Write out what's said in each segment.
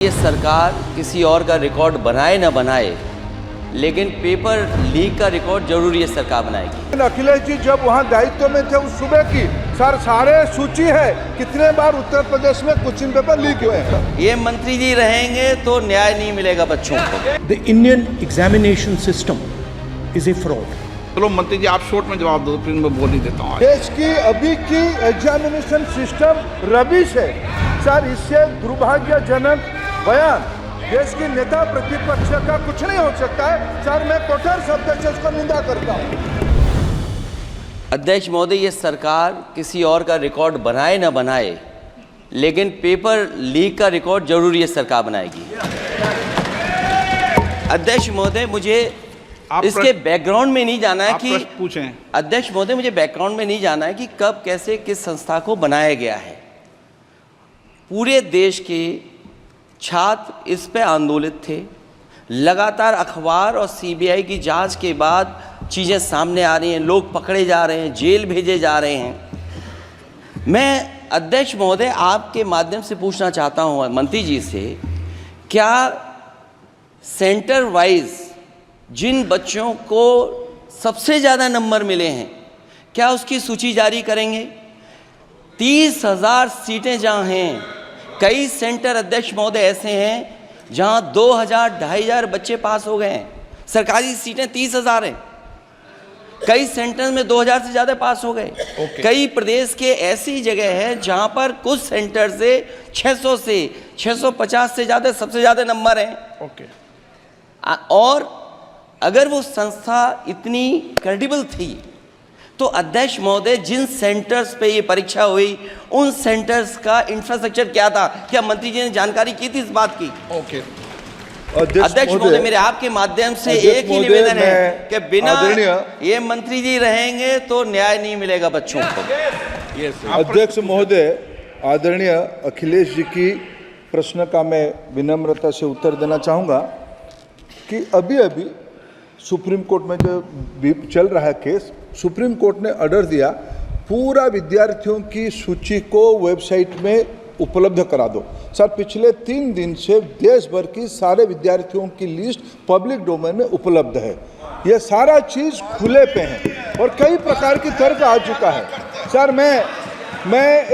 ये सरकार किसी और का रिकॉर्ड बनाए ना बनाए, लेकिन पेपर लीक का रिकॉर्ड जरूर ये सरकार बनाएगी। अखिलेश जी जब वहाँ दायित्व में थे उस सूबे की सारे सूची है कितने बार उत्तर प्रदेश में क्वेश्चन पेपर लीक हुए हैं। ये मंत्री जी रहेंगे तो न्याय नहीं मिलेगा बच्चों को। The Indian examination system is a fraud. चलो मंत्री जी आप शॉर्ट में जवाब दो, फिर मैं बोल ही देता हूँ। देश की अभी की एग्जामिनेशन सिस्टम रबिश है सर। इससे दुर्भाग्यजनक बयान देश की नेता प्रतिपक्ष का कुछ नहीं हो सकता है सर। मैं कठोर शब्द से इसको निंदा करता हूँ। अध्यक्ष महोदय, ये सरकार किसी और का रिकॉर्ड बनाए ना बनाए, लेकिन पेपर लीक का रिकॉर्ड जरूर ये सरकार बनाएगी। अध्यक्ष महोदय, मुझे इसके बैकग्राउंड में नहीं जाना है कि पूछें। अध्यक्ष महोदय, मुझे बैकग्राउंड में नहीं जाना है कि कब कैसे किस संस्था को बनाया गया है। पूरे देश के छात्र इस पे आंदोलित थे। लगातार अखबार और सीबीआई की जांच के बाद चीज़ें सामने आ रही हैं, लोग पकड़े जा रहे हैं, जेल भेजे जा रहे हैं। मैं अध्यक्ष महोदय आपके माध्यम से पूछना चाहता हूं मंत्री जी से, क्या सेंटर वाइज जिन बच्चों को सबसे ज़्यादा नंबर मिले हैं, क्या उसकी सूची जारी करेंगे? 30,000 सीटें जहाँ हैं, कई सेंटर अध्यक्ष महोदय ऐसे हैं जहाँ 2,000-2,500 बच्चे पास हो गए हैं। सरकारी सीटें 30,000 हैं। कई सेंटर में 2,000 से ज़्यादा पास हो गए। कई प्रदेश के ऐसी जगह है जहाँ पर कुछ सेंटर से 600 से 650 से ज़्यादा सबसे ज़्यादा नंबर हैं। और अगर वो संस्था इतनी क्रेडिबल थी तो अध्यक्ष महोदय जिन सेंटर्स पे ये परीक्षा हुई उन सेंटर्स का इंफ्रास्ट्रक्चर क्या था? क्या मंत्री जी ने जानकारी की थी इस बात की? अध्यक्ष महोदय, मेरे आपके माध्यम से एक ही निवेदन है कि बिना ये मंत्री जी रहेंगे तो न्याय नहीं मिलेगा बच्चों को। अध्यक्ष महोदय, आदरणीय अखिलेश जी की प्रश्न का मैं विनम्रता से उत्तर देना चाहूँगा कि अभी सुप्रीम कोर्ट में जो चल रहा है केस, सुप्रीम कोर्ट ने ऑर्डर दिया पूरा विद्यार्थियों की सूची को वेबसाइट में उपलब्ध करा दो। सर, पिछले 3 दिन से देश भर की सारे विद्यार्थियों की लिस्ट पब्लिक डोमेन में उपलब्ध है। ये सारा चीज़ खुले पे है और कई प्रकार की तर्क आ चुका है। सर, मैं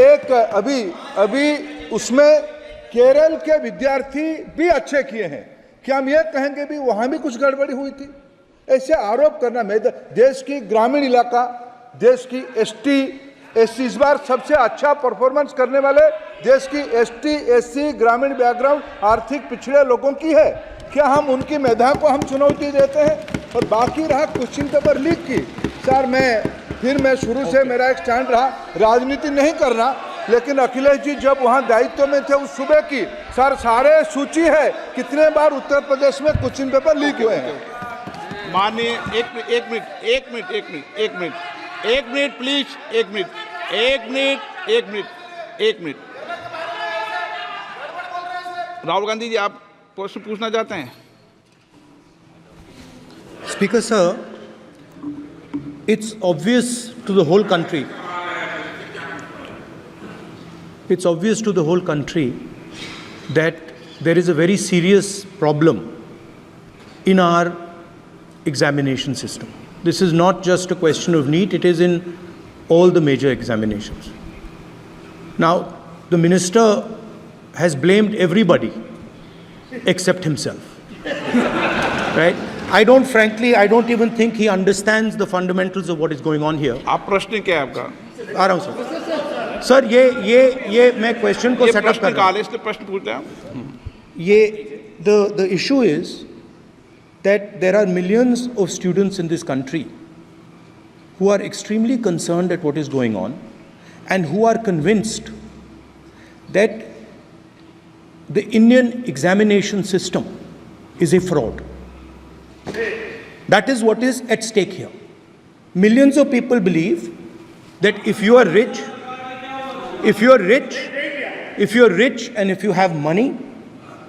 एक अभी उसमें केरल के विद्यार्थी भी अच्छे किए हैं। क्या हम ये कहेंगे भी वहाँ भी कुछ गड़बड़ी हुई थी? ऐसे आरोप करना, मैं देश की ग्रामीण इलाका, देश की एसटी एससी इस बार सबसे अच्छा परफॉर्मेंस करने वाले देश की एसटी एससी ग्रामीण बैकग्राउंड आर्थिक पिछड़े लोगों की है। क्या हम उनकी मेधा को हम चुनौती देते हैं? और बाकी रहा क्वेश्चन पेपर लीक की, सर मैं शुरू से मेरा एक स्टैंड रहा, राजनीति नहीं करना, लेकिन अखिलेश जी जब वहाँ दायित्व में थे उस सूबे की सारे सूची है कितने बार उत्तर प्रदेश में क्वेश्चन पेपर लीक हुए हैं। माननीय एक मिनट प्लीज, एक मिनट। राहुल गांधी जी, आप प्रश्न पूछना चाहते हैं? Speaker sir, it's obvious to the whole country. It's obvious to the whole country that there is a very serious problem in our examination system. This is not just a question of NEET, it is in all the major examinations. Now, the minister has blamed everybody except himself. Right? I don't even think he understands the fundamentals of what is going on here. आप प्रश्न क्या है आपका? आ रहा हूँ sir. ये मैं question को सेटअप कर रहा हूँ। इसलिए प्रश्न पूछते हैं। ये the issue is that there are millions of students in this country who are extremely concerned at what is going on and who are convinced that the Indian examination system is a fraud. That is what is at stake here. Millions of people believe that if you are rich and if you have money,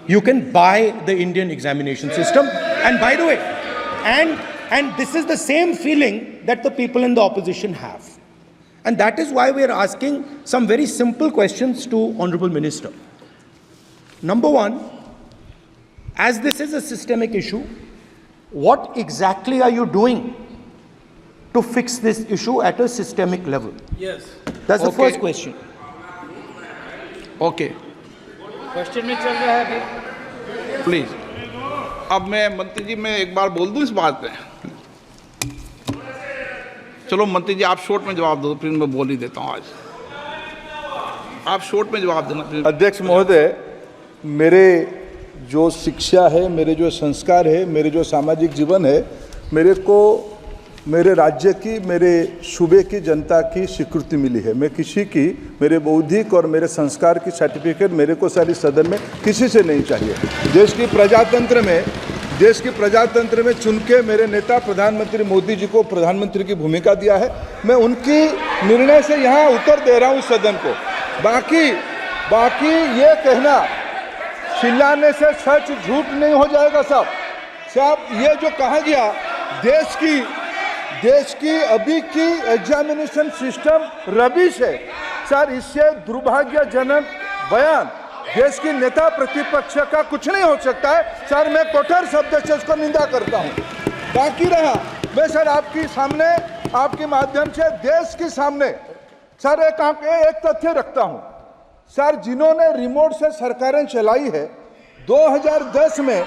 you can buy the Indian examination system. And by the way, and this is the same feeling that the people in the opposition have. And that is why we are asking some very simple questions to Honorable Minister. Number one, as this is a systemic issue, what exactly are you doing to fix this issue at a systemic level? Yes. That's the Okay. first question. Okay, question में चल रहा है अभी। Please. अब मैं मंत्री जी, मैं एक बार बोल दूं इस बात पे। चलो मंत्री जी, आप शॉर्ट में जवाब दो, फिर मैं बोल ही देता हूं। आज आप शॉर्ट में जवाब देना प्लीज। अध्यक्ष महोदय, मेरे जो शिक्षा है, मेरे जो संस्कार है, मेरे जो सामाजिक जीवन है, मेरे को मेरे राज्य की, मेरे सूबे की जनता की स्वीकृति मिली है। मैं किसी की, मेरे बौद्धिक और मेरे संस्कार की सर्टिफिकेट मेरे को सारी सदन में किसी से नहीं चाहिए। देश की प्रजातंत्र में चुन के मेरे नेता प्रधानमंत्री मोदी जी को प्रधानमंत्री की भूमिका दिया है। मैं उनकी निर्णय से यहाँ उत्तर दे रहा हूँ सदन को। बाकी ये कहना चिल्लाने से सच झूठ नहीं हो जाएगा साहब। ये जो कहा गया देश की अभी की एग्जामिनेशन सिस्टम रबिश है सर, इससे दुर्भाग्यजनक बयान देश की नेता प्रतिपक्ष का कुछ नहीं हो सकता है सर। मैं कठोर शब्द से उसको निंदा करता हूं। बाकी रहा, मैं सर आपके सामने, आपके माध्यम से देश के सामने सर एक तथ्य रखता हूं सर। जिन्होंने रिमोट से सरकारें चलाई है, 2010 में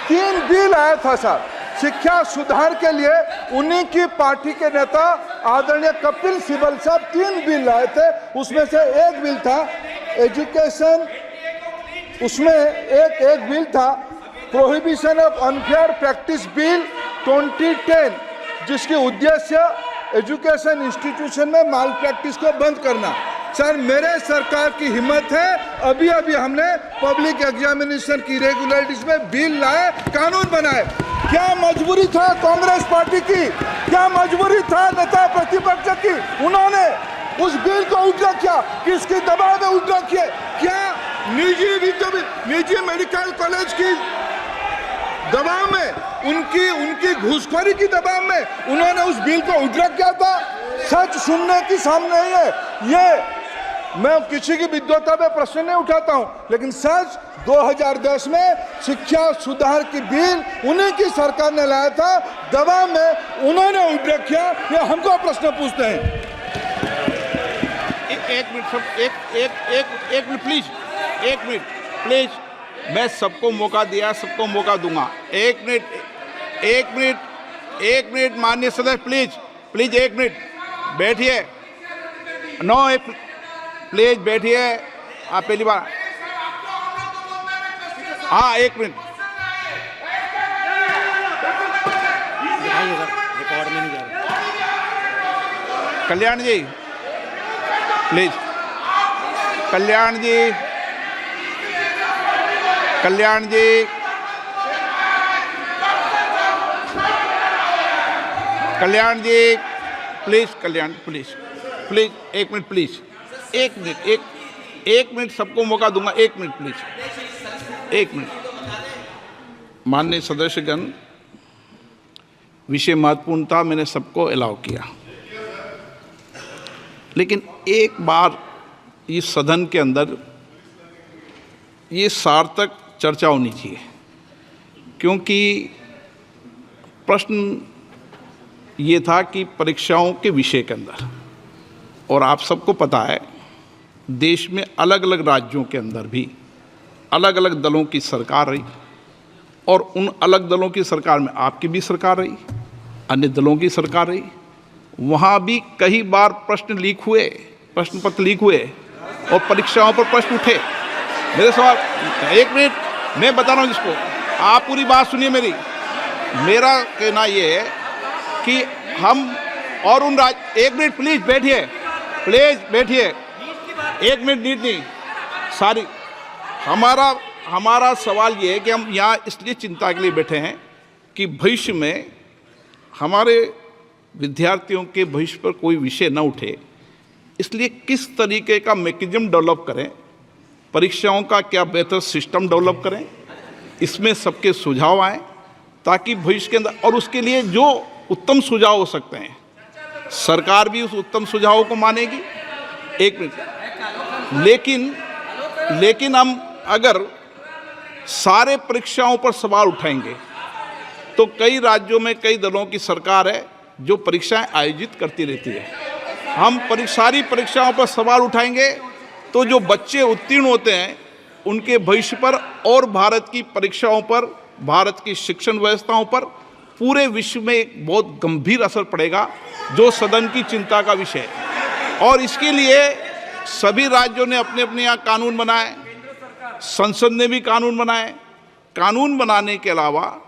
3 बिल आया था सर शिक्षा सुधार के लिए। उन्हीं की पार्टी के नेता आदरणीय कपिल सिब्बल साहब 3 बिल लाए थे। उसमें से एक बिल था एजुकेशन, उसमें एक बिल था prohibition of unfair practice bill 2010, जिसकी उद्देश्य एजुकेशन इंस्टीट्यूशन में माल प्रैक्टिस को बंद करना। सर मेरे सरकार की हिम्मत है, अभी हमने पब्लिक एग्जामिनेशन की रेगुलरिटीज में बिल लाए, कानून बनाए। क्या मजबूरी था कांग्रेस पार्टी की, क्या मजबूरी था नेता प्रतिपक्ष की? उन्होंने उस बिल को उल्टा किया, किसके दबाव में उल्टा किया? क्या निजी मेडिकल कॉलेज की दबाव में, उनकी घूसखोरी की दबाव में उन्होंने उस बिल को उल्टा किया था? सच सुनने की सामने नहीं है ये। मैं किसी की विद्वता पे प्रश्न नहीं उठाता हूं, लेकिन सच 2010 में शिक्षा सुधार की बिल उन्हीं की सरकार ने लाया था, दबाव में उन्होंने उल्टा किया। ये हमको प्रश्न पूछते हैं। एक मिनट सब, एक मिनट प्लीज, एक मिनट प्लीज। मैं सबको मौका दिया, सबको मौका दूंगा। एक मिनट माननीय सदस्य, प्लीज 1 मिनट बैठिए। प्लीज बैठिए, आप पहली बार। हाँ 1 मिनट। रिकॉर्ड में नहीं जा रहा। Kalyan ji please, Kalyan ji please, Kalyan please 1 minute please, 1 minute सबको मौका दूंगा। 1 मिनट प्लीज, 1 मिनट। माननीय सदस्यगण, विषय महत्वपूर्ण था, मैंने सबको अलाउ किया, लेकिन एक बार इस सदन के अंदर ये सार्थक चर्चा होनी चाहिए, क्योंकि प्रश्न ये था कि परीक्षाओं के विषय के अंदर, और आप सबको पता है देश में अलग अलग राज्यों के अंदर भी अलग अलग दलों की सरकार रही, और उन अलग दलों की सरकार में आपकी भी सरकार रही, अन्य दलों की सरकार रही। वहाँ भी कई बार प्रश्न लीक हुए, प्रश्न पत्र लीक हुए और परीक्षाओं पर प्रश्न उठे। मेरे सवाल, 1 मिनट मैं बता रहा हूँ जिसको, आप पूरी बात सुनिए मेरी। मेरा कहना ये है कि हम और उन 1 मिनट प्लीज बैठिए, 1 मिनट नीट नहीं सारी। हमारा सवाल ये है कि हम यहाँ इसलिए चिंता के लिए बैठे हैं कि भविष्य में हमारे विद्यार्थियों के भविष्य पर कोई विषय न उठे, इसलिए किस तरीके का मैकेनिज्म डेवलप करें, परीक्षाओं का क्या बेहतर सिस्टम डेवलप करें, इसमें सबके सुझाव आएँ ताकि भविष्य के अंदर, और उसके लिए जो उत्तम सुझाव हो सकते हैं सरकार भी उस उत्तम सुझावों को मानेगी। 1 मिनट। लेकिन हम अगर सारे परीक्षाओं पर सवाल उठाएंगे तो कई राज्यों में कई दलों की सरकार है जो परीक्षाएं आयोजित करती रहती है। हम सारी परीक्षाओं पर सवाल उठाएंगे तो जो बच्चे उत्तीर्ण होते हैं उनके भविष्य पर और भारत की परीक्षाओं पर, भारत की शिक्षण व्यवस्थाओं पर पूरे विश्व में एक बहुत गंभीर असर पड़ेगा, जो सदन की चिंता का विषय है। और इसके लिए सभी राज्यों ने अपने अपने यहाँ कानून बनाए, संसद ने भी कानून बनाए। कानून बनाने के अलावा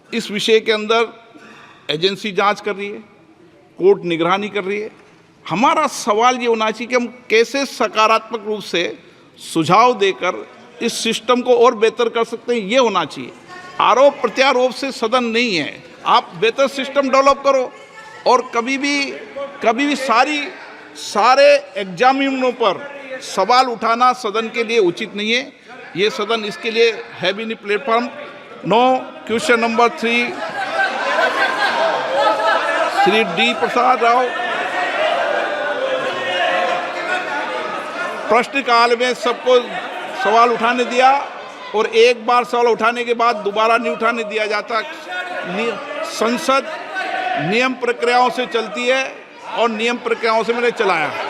इस विषय के अंदर एजेंसी जांच कर रही है, कोर्ट निगरानी कर रही है। हमारा सवाल ये होना चाहिए कि हम कैसे सकारात्मक रूप से सुझाव देकर इस सिस्टम को और बेहतर कर सकते हैं, ये होना चाहिए। आरोप प्रत्यारोप से सदन नहीं है। आप बेहतर सिस्टम डेवलप करो और कभी भी सारे एग्जामिनरों पर सवाल उठाना सदन के लिए उचित नहीं है। ये सदन इसके लिए है भी नहीं platform. No question number 3 Shri D Prasad Rao. प्रश्नकाल में सबको सवाल उठाने दिया और एक बार सवाल उठाने के बाद दोबारा नहीं उठाने दिया जाता। संसद नियम प्रक्रियाओं से चलती है और नियम प्रक्रियाओं से मैंने चलाया।